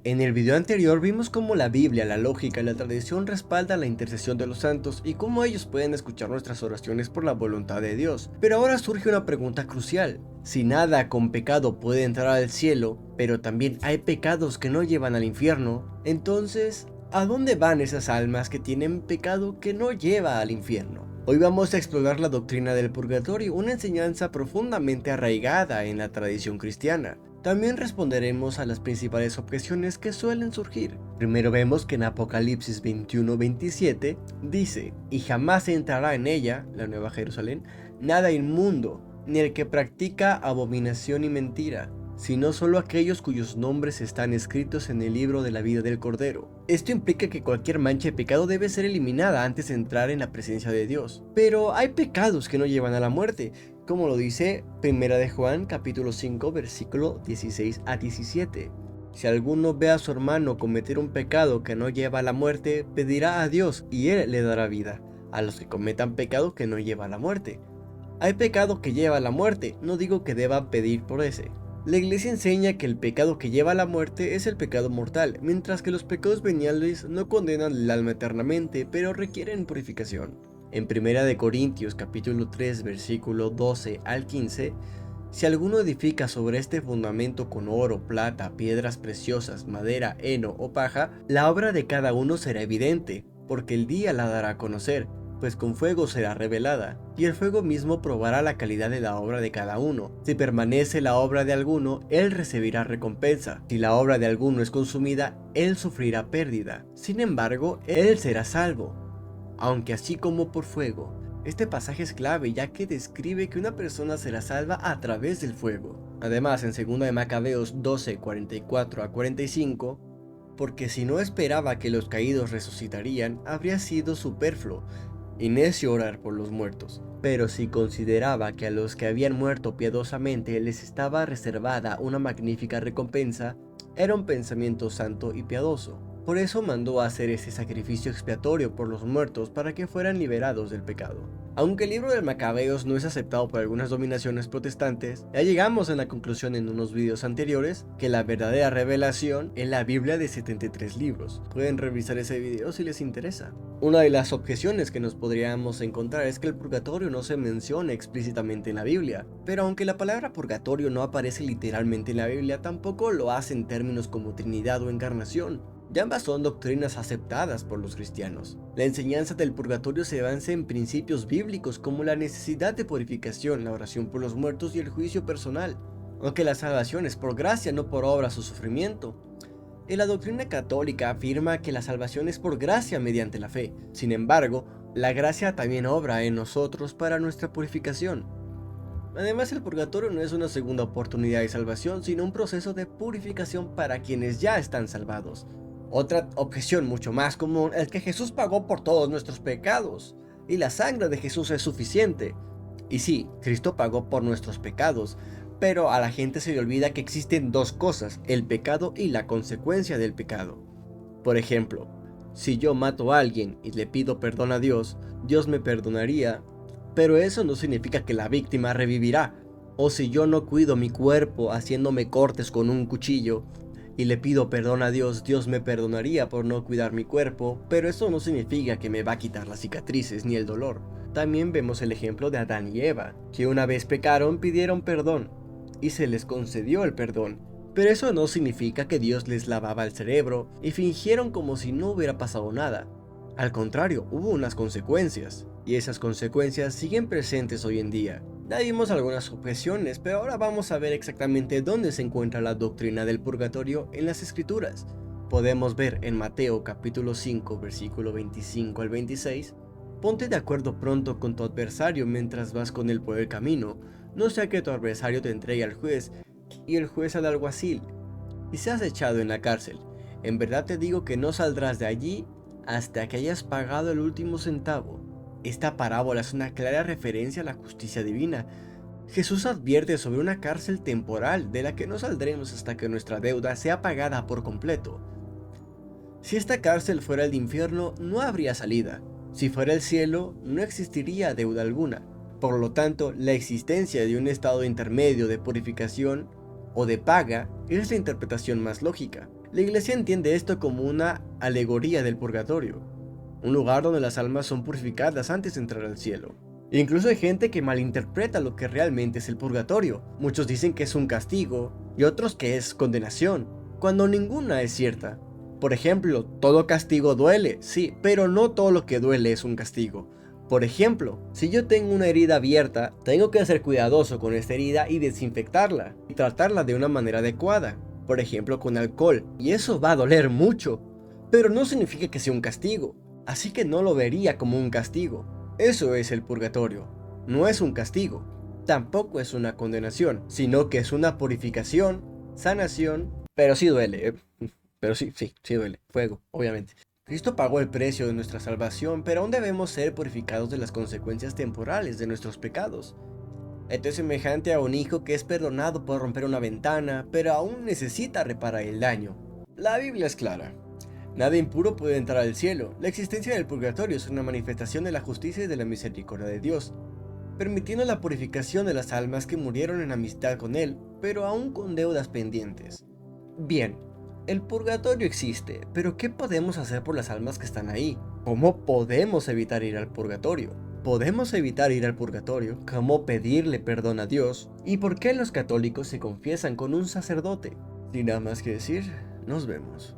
En el video anterior vimos cómo la Biblia, la lógica y la tradición respaldan la intercesión de los santos y cómo ellos pueden escuchar nuestras oraciones por la voluntad de Dios. Pero ahora surge una pregunta crucial. Si nada con pecado puede entrar al cielo, pero también hay pecados que no llevan al infierno, entonces, ¿a dónde van esas almas que tienen pecado que no lleva al infierno? Hoy vamos a explorar la doctrina del purgatorio, una enseñanza profundamente arraigada en la tradición cristiana. También responderemos a las principales objeciones que suelen surgir. Primero vemos que en Apocalipsis 21:27 dice: y jamás entrará en ella, la Nueva Jerusalén, nada inmundo, ni el que practica abominación y mentira, sino solo aquellos cuyos nombres están escritos en el libro de la vida del Cordero. Esto implica que cualquier mancha de pecado debe ser eliminada antes de entrar en la presencia de Dios. Pero hay pecados que no llevan a la muerte, como lo dice 1 de Juan capítulo 5 versículo 16 a 17. Si alguno ve a su hermano cometer un pecado que no lleva a la muerte, pedirá a Dios y él le dará vida a los que cometan pecado que no lleva a la muerte. Hay pecado que lleva a la muerte, no digo que deban pedir por ese. La iglesia enseña que el pecado que lleva a la muerte es el pecado mortal, mientras que los pecados veniales no condenan el alma eternamente, pero requieren purificación. En 1 Corintios capítulo 3 versículo 12 al 15, si alguno edifica sobre este fundamento con oro, plata, piedras preciosas, madera, heno o paja, la obra de cada uno será evidente, porque el día la dará a conocer, pues con fuego será revelada, y el fuego mismo probará la calidad de la obra de cada uno. Si permanece la obra de alguno, él recibirá recompensa. Si la obra de alguno es consumida, él sufrirá pérdida. Sin embargo, él será salvo, aunque así como por fuego. Este pasaje es clave ya que describe que una persona será salva a través del fuego. Además, en 2 de Macabeos 12, 44 a 45, porque si no esperaba que los caídos resucitarían, habría sido superfluo y necio orar por los muertos. Pero si consideraba que a los que habían muerto piadosamente les estaba reservada una magnífica recompensa, era un pensamiento santo y piadoso. Por eso mandó a hacer ese sacrificio expiatorio por los muertos para que fueran liberados del pecado. Aunque el libro de Macabeos no es aceptado por algunas dominaciones protestantes, ya llegamos a la conclusión en unos videos anteriores que la verdadera revelación es la Biblia de 73 libros. Pueden revisar ese video si les interesa. Una de las objeciones que nos podríamos encontrar es que el purgatorio no se menciona explícitamente en la Biblia, pero aunque la palabra purgatorio no aparece literalmente en la Biblia, tampoco lo hace en términos como Trinidad o Encarnación. Y ambas son doctrinas aceptadas por los cristianos. La enseñanza del purgatorio se basa en principios bíblicos como la necesidad de purificación, la oración por los muertos y el juicio personal, aunque la salvación es por gracia, no por obras o sufrimiento. Y la doctrina católica afirma que la salvación es por gracia mediante la fe. Sin embargo, la gracia también obra en nosotros para nuestra purificación. Además, el purgatorio no es una segunda oportunidad de salvación, sino un proceso de purificación para quienes ya están salvados. Otra objeción mucho más común es que Jesús pagó por todos nuestros pecados, y la sangre de Jesús es suficiente. Y sí, Cristo pagó por nuestros pecados, pero a la gente se le olvida que existen dos cosas, el pecado y la consecuencia del pecado. Por ejemplo, si yo mato a alguien y le pido perdón a Dios, Dios me perdonaría, pero eso no significa que la víctima revivirá. O si yo no cuido mi cuerpo haciéndome cortes con un cuchillo y le pido perdón a Dios, Dios me perdonaría por no cuidar mi cuerpo, pero eso no significa que me va a quitar las cicatrices ni el dolor. También vemos el ejemplo de Adán y Eva, que una vez pecaron, pidieron perdón, y se les concedió el perdón. Pero eso no significa que Dios les lavaba el cerebro y fingieron como si no hubiera pasado nada. Al contrario, hubo unas consecuencias, y esas consecuencias siguen presentes hoy en día. Ya vimos algunas objeciones, pero ahora vamos a ver exactamente dónde se encuentra la doctrina del purgatorio en las escrituras. Podemos ver en Mateo capítulo 5 versículo 25 al 26, ponte de acuerdo pronto con tu adversario mientras vas con él por el camino, no sea que tu adversario te entregue al juez y el juez al alguacil, y seas echado en la cárcel. En verdad te digo que no saldrás de allí hasta que hayas pagado el último centavo. Esta parábola es una clara referencia a la justicia divina. Jesús advierte sobre una cárcel temporal de la que no saldremos hasta que nuestra deuda sea pagada por completo. Si esta cárcel fuera el infierno, no habría salida. Si fuera el cielo, no existiría deuda alguna. Por lo tanto, la existencia de un estado intermedio de purificación o de paga es la interpretación más lógica. La iglesia entiende esto como una alegoría del purgatorio, un lugar donde las almas son purificadas antes de entrar al cielo. Incluso hay gente que malinterpreta lo que realmente es el purgatorio. Muchos dicen que es un castigo y otros que es condenación, cuando ninguna es cierta. Por ejemplo, todo castigo duele, sí, pero no todo lo que duele es un castigo. Por ejemplo, si yo tengo una herida abierta, tengo que ser cuidadoso con esta herida y desinfectarla, y tratarla de una manera adecuada, por ejemplo con alcohol, y eso va a doler mucho, pero no significa que sea un castigo, así que no lo vería como un castigo. Eso es el purgatorio, no es un castigo, tampoco es una condenación, sino que es una purificación, sanación, pero sí duele, pero sí duele, fuego, obviamente. Cristo pagó el precio de nuestra salvación, pero aún debemos ser purificados de las consecuencias temporales de nuestros pecados. Esto es semejante a un hijo que es perdonado por romper una ventana, pero aún necesita reparar el daño. La Biblia es clara. Nada impuro puede entrar al cielo. La existencia del purgatorio es una manifestación de la justicia y de la misericordia de Dios, permitiendo la purificación de las almas que murieron en amistad con Él, pero aún con deudas pendientes. Bien, el purgatorio existe, pero ¿qué podemos hacer por las almas que están ahí? ¿Cómo podemos evitar ir al purgatorio? ¿Podemos evitar ir al purgatorio? ¿Cómo pedirle perdón a Dios? ¿Y por qué los católicos se confiesan con un sacerdote? Sin nada más que decir, nos vemos.